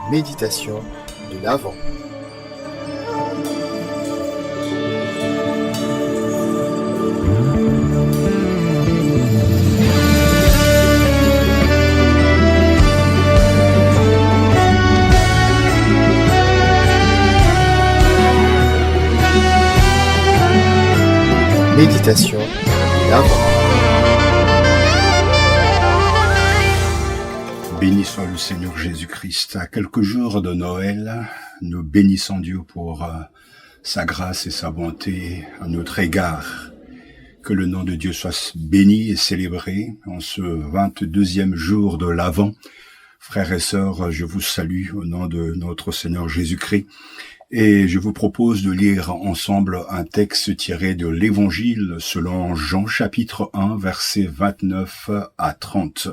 méditation de l'Avent. Méditation de l'Avent. Béni soit le Seigneur Jésus-Christ. À quelques jours de Noël, nous bénissons Dieu pour sa grâce et sa bonté à notre égard. Que le nom de Dieu soit béni et célébré en ce 22e jour de l'Avent. Frères et sœurs, je vous salue au nom de notre Seigneur Jésus-Christ. Et je vous propose de lire ensemble un texte tiré de l'Évangile selon Jean chapitre 1, versets 29 à 30.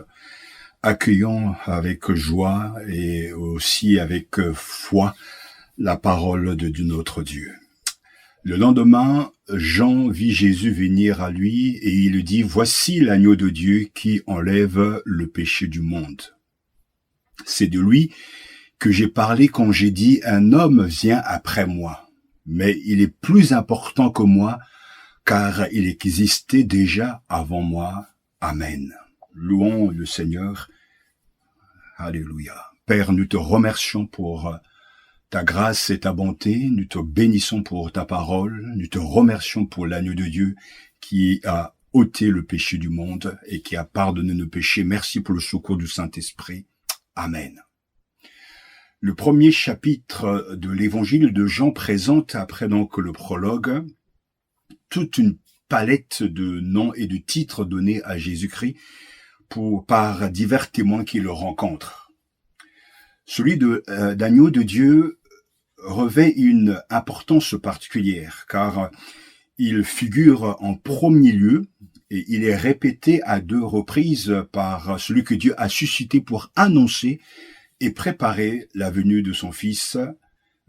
Accueillons avec joie et aussi avec foi la parole de notre Dieu. Le lendemain, Jean vit Jésus venir à lui et il dit « Voici l'agneau de Dieu qui enlève le péché du monde. » C'est de lui que j'ai parlé quand j'ai dit « Un homme vient après moi, mais il est plus important que moi, car il existait déjà avant moi. Amen. » Louons le Seigneur. Alléluia. Père, nous te remercions pour ta grâce et ta bonté. Nous te bénissons pour ta parole. Nous te remercions pour l'agneau de Dieu qui a ôté le péché du monde et qui a pardonné nos péchés. Merci pour le secours du Saint-Esprit. Amen. Le premier chapitre de l'évangile de Jean présente, après donc le prologue, toute une palette de noms et de titres donnés à Jésus-Christ par divers témoins qui le rencontrent. Celui d'agneau de Dieu revêt une importance particulière, car il figure en premier lieu et il est répété à 2 reprises par celui que Dieu a suscité pour annoncer et préparer la venue de son fils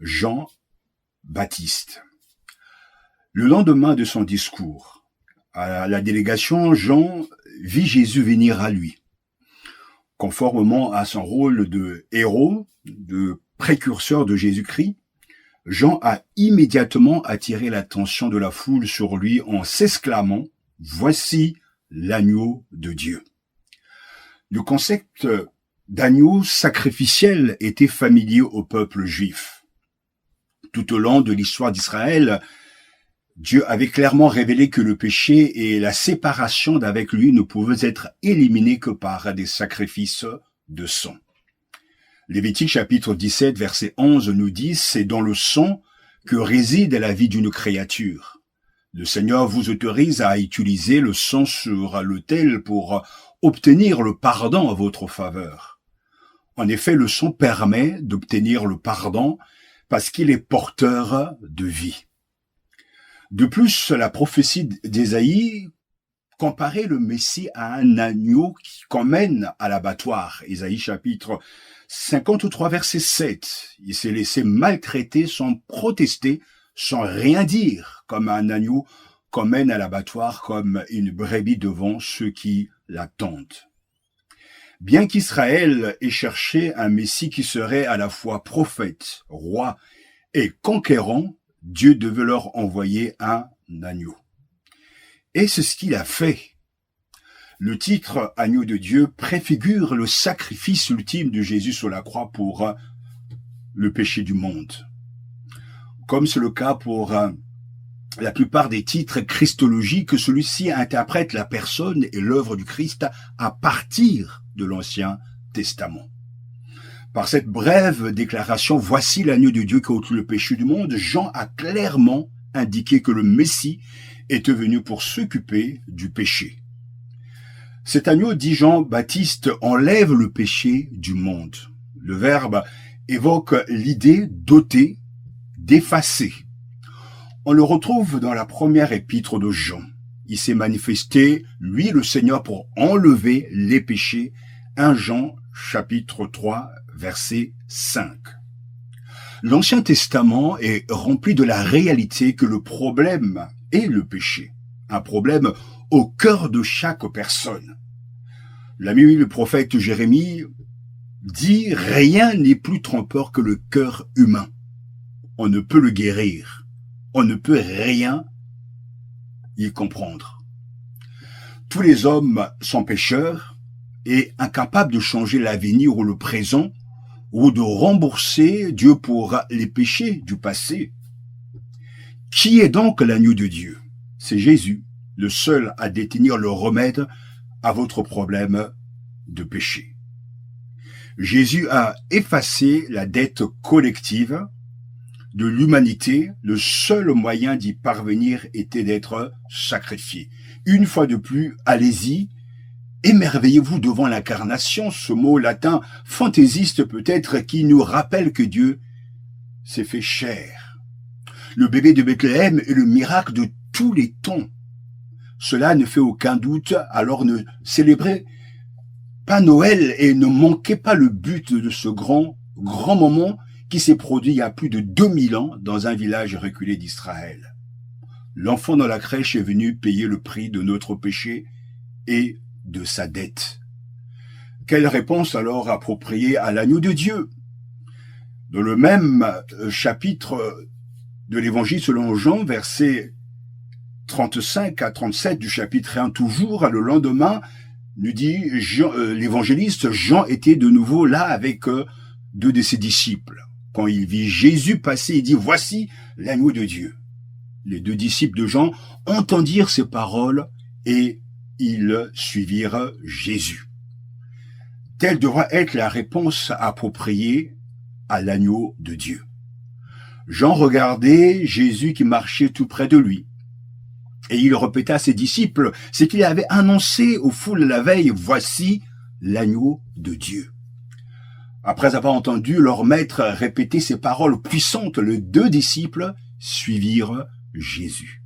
Jean-Baptiste. Le lendemain de son discours à la délégation, Jean vit Jésus venir à lui. Conformément à son rôle de héros, de précurseur de Jésus-Christ, Jean a immédiatement attiré l'attention de la foule sur lui en s'exclamant « Voici l'agneau de Dieu ». Le concept d'agneau sacrificiel était familier au peuple juif. Tout au long de l'histoire d'Israël, Dieu avait clairement révélé que le péché et la séparation d'avec lui ne pouvaient être éliminés que par des sacrifices de sang. Lévitique chapitre 17, verset 11 nous dit « C'est dans le sang que réside la vie d'une créature. Le Seigneur vous autorise à utiliser le sang sur l'autel pour obtenir le pardon en votre faveur. En effet, le sang permet d'obtenir le pardon parce qu'il est porteur de vie. » De plus, la prophétie d'Ésaïe comparait le Messie à un agneau qu'on mène à l'abattoir. Ésaïe chapitre 53, verset 7. Il s'est laissé maltraiter sans protester, sans rien dire, comme un agneau qu'on mène à l'abattoir, comme une brebis devant ceux qui l'attendent. Bien qu'Israël ait cherché un Messie qui serait à la fois prophète, roi et conquérant, Dieu devait leur envoyer un agneau. Et c'est ce qu'il a fait. Le titre « Agneau de Dieu » préfigure le sacrifice ultime de Jésus sur la croix pour le péché du monde. Comme c'est le cas pour la plupart des titres christologiques, celui-ci interprète la personne et l'œuvre du Christ à partir de l'Ancien Testament. Par cette brève déclaration « Voici l'agneau de Dieu qui ôte le péché du monde », Jean a clairement indiqué que le Messie était venu pour s'occuper du péché. Cet agneau, dit Jean-Baptiste, enlève le péché du monde. Le verbe évoque l'idée d'ôter, d'effacer. On le retrouve dans la première épître de Jean. Il s'est manifesté, lui le Seigneur, pour enlever les péchés. 1 Jean chapitre 3, verset 5. L'Ancien Testament est rempli de la réalité que le problème est le péché. Un problème au cœur de chaque personne. L'ami le prophète Jérémie dit rien n'est plus trompeur que le cœur humain. On ne peut le guérir. On ne peut rien y comprendre. Tous les hommes sont pécheurs et incapables de changer l'avenir ou le présent ou de rembourser Dieu pour les péchés du passé. Qui est donc l'agneau de Dieu? C'est Jésus, le seul à détenir le remède à votre problème de péché. Jésus a effacé la dette collective de l'humanité. Le seul moyen d'y parvenir était d'être sacrifié. Une fois de plus, allez-y, émerveillez-vous devant l'incarnation, ce mot latin fantaisiste peut-être qui nous rappelle que Dieu s'est fait chair. Le bébé de Bethléem est le miracle de tous les temps. Cela ne fait aucun doute, alors ne célébrez pas Noël et ne manquez pas le but de ce grand moment qui s'est produit il y a plus de 2000 ans dans un village reculé d'Israël. L'enfant dans la crèche est venu payer le prix de notre péché et de sa dette. Quelle réponse alors appropriée à l'agneau de Dieu? Dans le même chapitre de l'évangile selon Jean, versets 35 à 37 du chapitre 1, toujours, le lendemain, nous dit l'évangéliste, Jean était de nouveau là avec deux de ses disciples. Quand il vit Jésus passer, il dit « Voici l'agneau de Dieu ». Les deux disciples de Jean entendirent ces paroles et ils suivirent Jésus. Telle devra être la réponse appropriée à l'agneau de Dieu. Jean regardait Jésus qui marchait tout près de lui. Et il répéta à ses disciples ce qu'il avait annoncé aux foules la veille, « Voici l'agneau de Dieu ». Après avoir entendu leur maître répéter ces paroles puissantes, les deux disciples suivirent Jésus.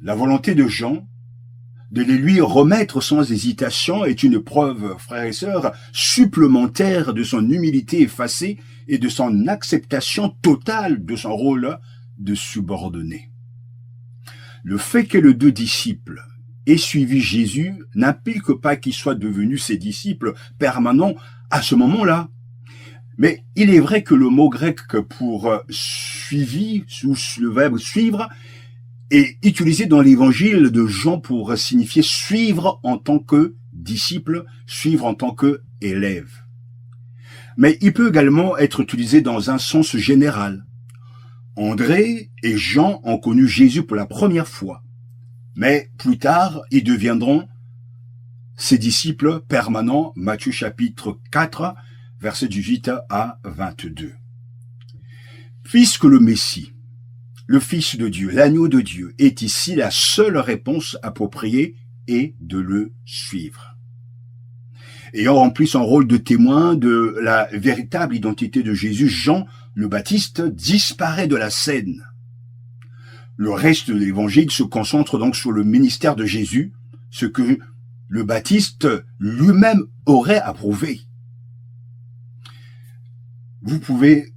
La volonté de Jean de les lui remettre sans hésitation est une preuve, frères et sœurs, supplémentaire de son humilité effacée et de son acceptation totale de son rôle de subordonné. Le fait que les deux disciples aient suivi Jésus n'implique pas qu'ils soient devenus ses disciples permanents à ce moment-là. Mais il est vrai que le mot grec pour suivi, sous le verbe suivre, est utilisé dans l'évangile de Jean pour signifier suivre en tant que disciple, suivre en tant que élève. Mais il peut également être utilisé dans un sens général. André et Jean ont connu Jésus pour la première fois, mais plus tard, ils deviendront ses disciples permanents, Matthieu chapitre 4, versets 18 à 22. Puisque le Messie, le Fils de Dieu, l'agneau de Dieu, est ici la seule réponse appropriée et de le suivre. Ayant rempli son rôle de témoin de la véritable identité de Jésus, Jean le Baptiste disparaît de la scène. Le reste de l'évangile se concentre donc sur le ministère de Jésus, ce que le Baptiste lui-même aurait approuvé. Vous pouvez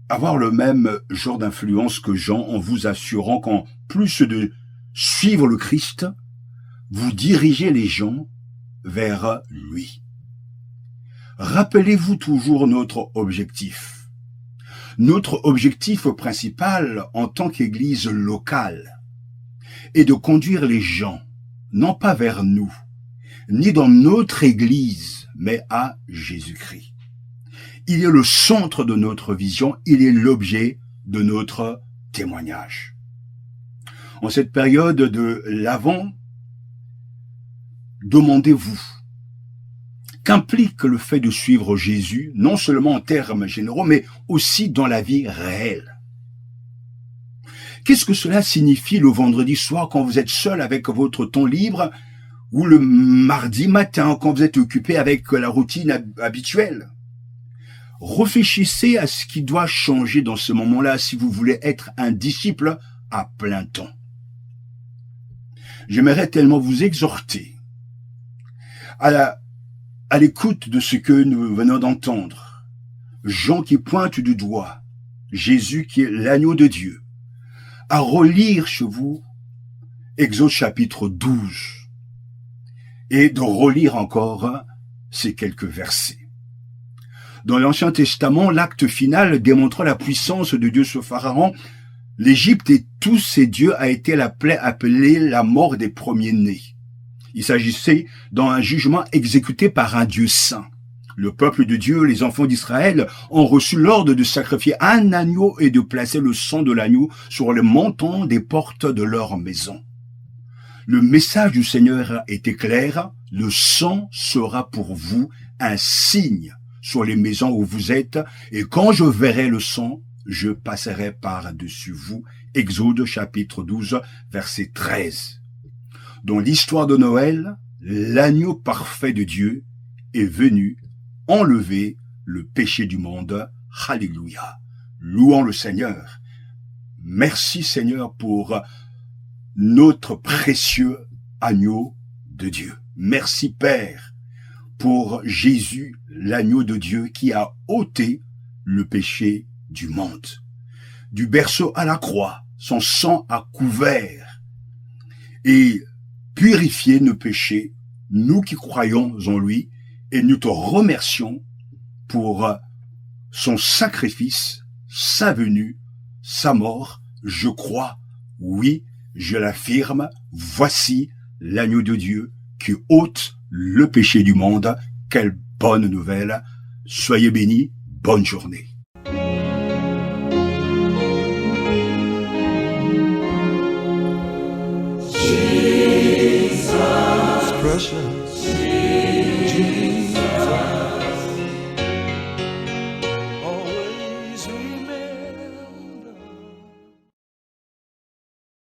avoir le même genre d'influence que Jean en vous assurant qu'en plus de suivre le Christ, vous dirigez les gens vers lui. Rappelez-vous toujours notre objectif. Notre objectif principal en tant qu'Église locale est de conduire les gens, non pas vers nous, ni dans notre Église, mais à Jésus-Christ. Il est le centre de notre vision, il est l'objet de notre témoignage. En cette période de l'Avent, demandez-vous, qu'implique le fait de suivre Jésus, non seulement en termes généraux, mais aussi dans la vie réelle? Qu'est-ce que cela signifie le vendredi soir quand vous êtes seul avec votre temps libre, ou le mardi matin quand vous êtes occupé avec la routine habituelle? Réfléchissez à ce qui doit changer dans ce moment-là si vous voulez être un disciple à plein temps. J'aimerais tellement vous exhorter à l'écoute de ce que nous venons d'entendre. Jean qui pointe du doigt Jésus qui est l'agneau de Dieu, à relire chez vous Exode chapitre 12 et de relire encore ces quelques versets. Dans l'Ancien Testament, l'acte final démontrant la puissance de Dieu sur Pharaon, l'Égypte et tous ses dieux a été appelé la mort des premiers-nés. Il s'agissait d'un jugement exécuté par un Dieu saint. Le peuple de Dieu, les enfants d'Israël, ont reçu l'ordre de sacrifier un agneau et de placer le sang de l'agneau sur les montants des portes de leur maison. Le message du Seigneur était clair, le sang sera pour vous un signe sur les maisons où vous êtes, et quand je verrai le sang, je passerai par-dessus vous. Exode chapitre 12, verset 13. Dans l'histoire de Noël, l'agneau parfait de Dieu est venu enlever le péché du monde. Alléluia. Louons le Seigneur. Merci Seigneur pour notre précieux agneau de Dieu. Merci Père pour Jésus, l'agneau de Dieu qui a ôté le péché du monde. Du berceau à la croix, son sang a couvert et purifié nos péchés, nous qui croyons en lui, et nous te remercions pour son sacrifice, sa venue, sa mort. Je crois, oui, je l'affirme, voici l'agneau de Dieu qui ôte le péché du monde. Quelle bonne nouvelle. Soyez bénis, bonne journée. Precious Jesus.